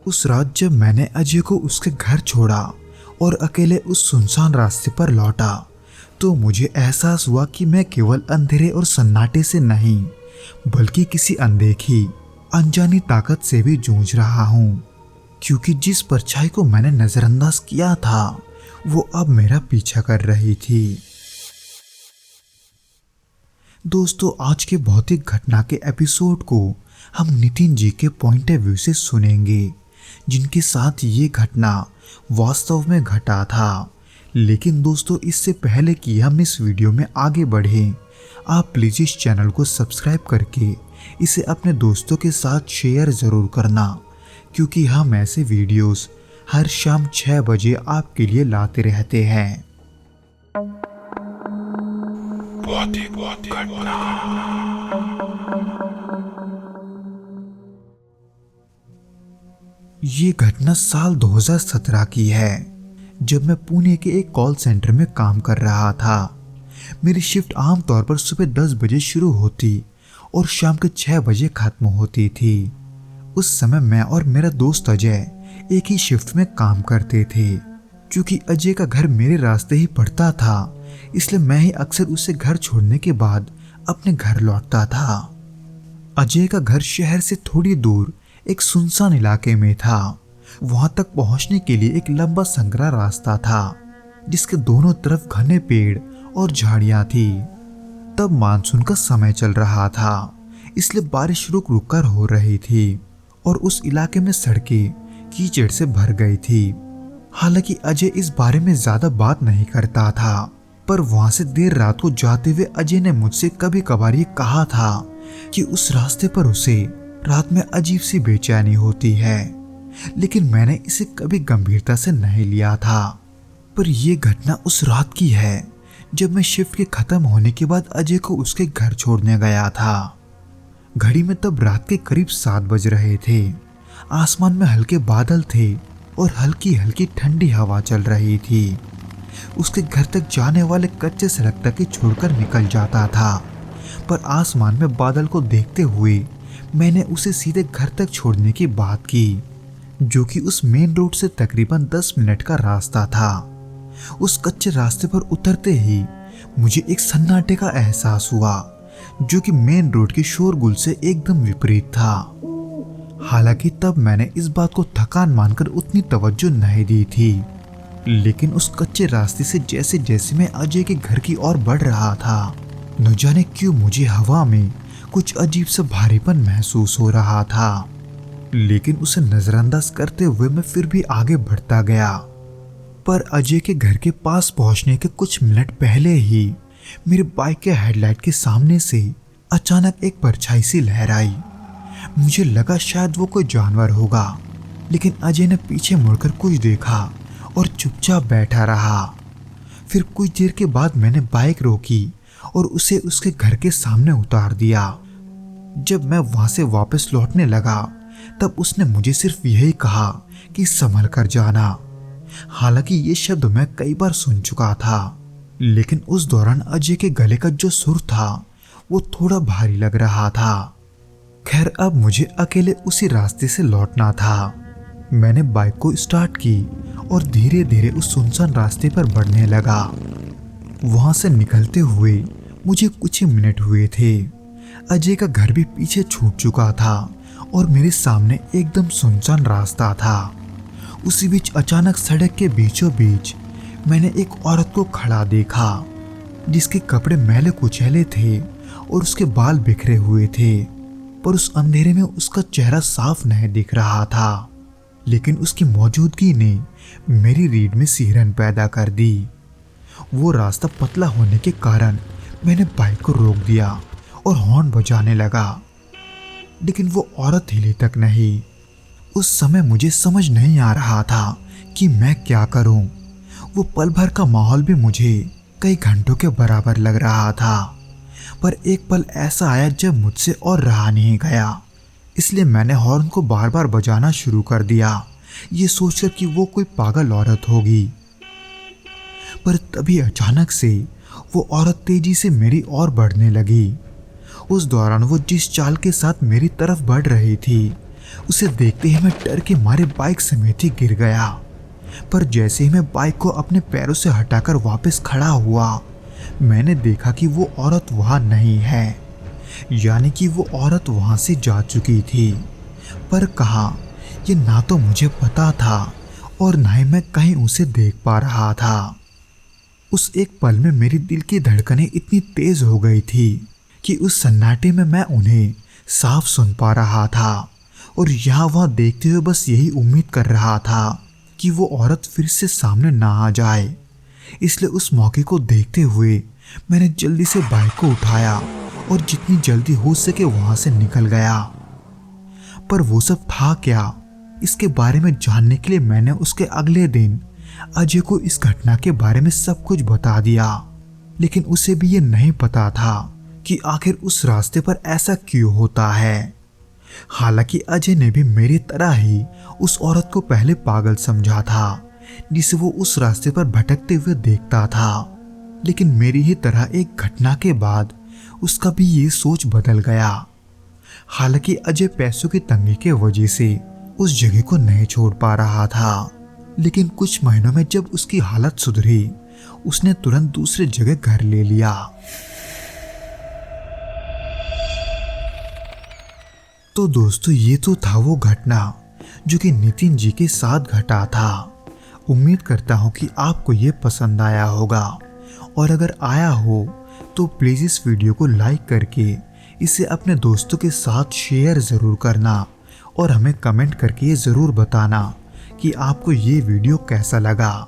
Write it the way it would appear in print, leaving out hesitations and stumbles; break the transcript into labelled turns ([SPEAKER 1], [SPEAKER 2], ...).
[SPEAKER 1] उस रात जब मैंने अजय को उसके घर छोड़ा और अकेले उस सुनसान रास्ते पर लौटा, तो मुझे एहसास हुआ कि मैं केवल अंधेरे और सन्नाटे से नहीं, बल्कि किसी अनदेखी, अनजानी ताकत से भी जूझ रहा हूँ। क्योंकि जिस परछाई को मैंने नजरअंदाज किया था, वो अब मेरा पीछा कर रही थी। दोस्तों, आज के भौतिक घटना के एपिसोड को हम नितिन जी के पॉइंट ऑफ व्यू से सुनेंगे, जिनके साथ ये घटना वास्तव में घटा था। लेकिन दोस्तों, इससे पहले कि हम इस वीडियो में आगे बढ़ें, आप प्लीज़ इस चैनल को सब्सक्राइब करके इसे अपने दोस्तों के साथ शेयर ज़रूर करना, क्योंकि हम ऐसे वीडियोस हर शाम 6 बजे आपके लिए लाते रहते हैं। ये घटना साल 2017 की है, जब मैं पुणे के एक कॉल सेंटर में काम कर रहा था। मेरी शिफ्ट आमतौर पर सुबह 10 बजे शुरू होती और शाम के 6 बजे खत्म होती थी। उस समय मैं और मेरा दोस्त अजय एक ही शिफ्ट में काम करते थे। क्योंकि अजय का घर मेरे रास्ते ही पड़ता था, इसलिए मैं ही अक्सर उसे घर छोड़ने के बाद अपने घर लौटता था। अजय का घर शहर से थोड़ी दूर एक सुनसान इलाके में था। वहां तक पहुंचने के लिए एक लंबा संकरा रास्ता था, जिसके दोनों तरफ घने पेड़ और झाड़ियां थी। तब मानसून का समय चल रहा था, इसलिए बारिश रुक रुक कर हो रही थी और उस इलाके में सड़कें कीचड़ से भर गई थी। हालांकि अजय इस बारे में ज्यादा बात नहीं करता था, पर वहां से देर रात को जाते हुए अजय ने मुझसे कभी कभार ये कहा था कि उस रास्ते पर उसे रात में अजीब सी बेचैनी होती है। लेकिन मैंने इसे कभी गंभीरता से नहीं लिया था। पर यह घटना उस रात की है जब मैं शिफ्ट के खत्म होने के बाद अजय को उसके घर छोड़ने गया था। घड़ी में तब रात के करीब 7 बज रहे थे। आसमान में हल्के बादल थे और हल्की हल्की ठंडी हवा चल रही थी। उसके घर तक जाने वाले कच्चे सड़क तक ही छोड़कर निकल जाता था, पर आसमान में बादल को देखते हुए मैंने उसे सीधे घर तक छोड़ने की बात की, जो कि उस मेन रोड से तकरीबन 10 मिनट का रास्ता था। उस कच्चे रास्ते पर उतरते ही मुझे एक सन्नाटे का एहसास हुआ, जो कि मेन रोड के शोरगुल से एकदम विपरीत था। हालांकि तब मैंने इस बात को थकान मानकर उतनी तवज्जो नहीं दी थी, लेकिन उस कच्चे रास्ते से जैसे जैसे मैं अजय के घर की ओर बढ़ रहा था, न जाने क्यों मुझे हवा में कुछ अजीब सा भारीपन महसूस हो रहा था। लेकिन उसे नजरअंदाज करते हुए मैं फिर भी आगे बढ़ता गया। पर अजय के घर के पास पहुंचने के कुछ मिनट पहले ही मेरे बाइक के हेडलाइट के सामने से अचानक एक परछाई सी लहराई। मुझे लगा शायद वो कोई जानवर होगा, लेकिन अजय ने पीछे मुड़कर कुछ देखा और चुपचाप बैठा रहा। फिर कुछ देर के बाद मैंने बाइक रोकी और उसे उसके घर के सामने उतार दिया। जब मैं वहां से वापस लौटने लगा, तब उसने मुझे सिर्फ यही कहा कि संभल कर जाना। हालांकि ये शब्द मैं कई बार सुन चुका था, लेकिन उस दौरान अजय के गले का जो सुर था वो थोड़ा भारी लग रहा था। खैर, अब मुझे अकेले उसी रास्ते से लौटना था। मैंने बाइक को स्टार्ट की और धीरे धीरे उस सुनसान रास्ते पर बढ़ने लगा। वहां से निकलते हुए मुझे कुछ ही मिनट हुए थे। अजय का घर भी पीछे छूट चुका था और मेरे सामने एकदम सुनसान रास्ता था। उसी बीच अचानक सड़क के बीचों बीच मैंने एक औरत को खड़ा देखा, जिसके कपड़े मैले कुचैले थे और उसके बाल बिखरे हुए थे। पर उस अंधेरे में उसका चेहरा साफ नहीं दिख रहा था, लेकिन उसकी मौजूदगी ने मेरी रीढ़ में सिहरन पैदा कर दी। वो रास्ता पतला होने के कारण मैंने बाइक को रोक दिया और हॉर्न बजाने लगा, लेकिन वो औरत हिली तक नहीं। उस समय मुझे समझ नहीं आ रहा था कि मैं क्या करूं। वो पल भर का माहौल भी मुझे कई घंटों के बराबर लग रहा था, पर एक पल ऐसा आया जब मुझसे और रहा नहीं गया। इसलिए मैंने हॉर्न को बार बार बजाना शुरू कर दिया, ये सोचकर कि वो कोई पागल औरत होगी। पर तभी अचानक से वो औरत तेजी से मेरी ओर बढ़ने लगी। उस दौरान वो जिस चाल के साथ मेरी तरफ बढ़ रही थी, उसे देखते ही मैं डर के मारे बाइक समेत ही गिर गया। पर जैसे ही मैं बाइक को अपने पैरों से हटाकर वापस खड़ा हुआ, मैंने देखा कि वो औरत वहां नहीं है, यानी कि वो औरत वहां से जा चुकी थी। पर कहाँ, ये ना तो मुझे पता था और ना ही मैं कहीं उसे देख पा रहा था। उस एक पल में मेरी दिल की धड़कनें इतनी तेज हो गई थी कि उस सन्नाटे में मैं उन्हें साफ सुन पा रहा था और यहाँ वहाँ देखते हुए बस यही उम्मीद कर रहा था कि वो औरत फिर से सामने ना आ जाए। इसलिए उस मौके को देखते हुए मैंने जल्दी से बाइक को उठाया और जितनी जल्दी हो सके वहां से निकल गया। पर वो सब था क्या, इसके बारे में जानने के लिए मैंने उसके अगले दिन अजय को इस घटना के बारे में सब कुछ बता दिया। लेकिन उसे भी ये नहीं पता था कि आखिर उस रास्ते पर ऐसा क्यों होता है। हालांकि अजय ने भी मेरी तरह ही उस औरत को पहले पागल समझा था, जिसे वो उस रास्ते पर भटकते हुए देखता था। लेकिन मेरी ही तरह एक घटना के बाद उसका भी ये सोच बदल गया। हालांकि अजय पैसों की तंगी के वजह से उस जगह को नहीं छोड़ पा रहा था, लेकिन कुछ महीनों में जब उसकी हालत सुधरी, उसने तुरंत दूसरे जगह घर ले लिया। तो दोस्तों, ये तो था वो घटना जो कि नितिन जी के साथ घटा था। उम्मीद करता हूँ कि आपको ये पसंद आया होगा, और अगर आया हो तो प्लीज़ इस वीडियो को लाइक करके इसे अपने दोस्तों के साथ शेयर ज़रूर करना और हमें कमेंट करके ये ज़रूर बताना कि आपको ये वीडियो कैसा लगा।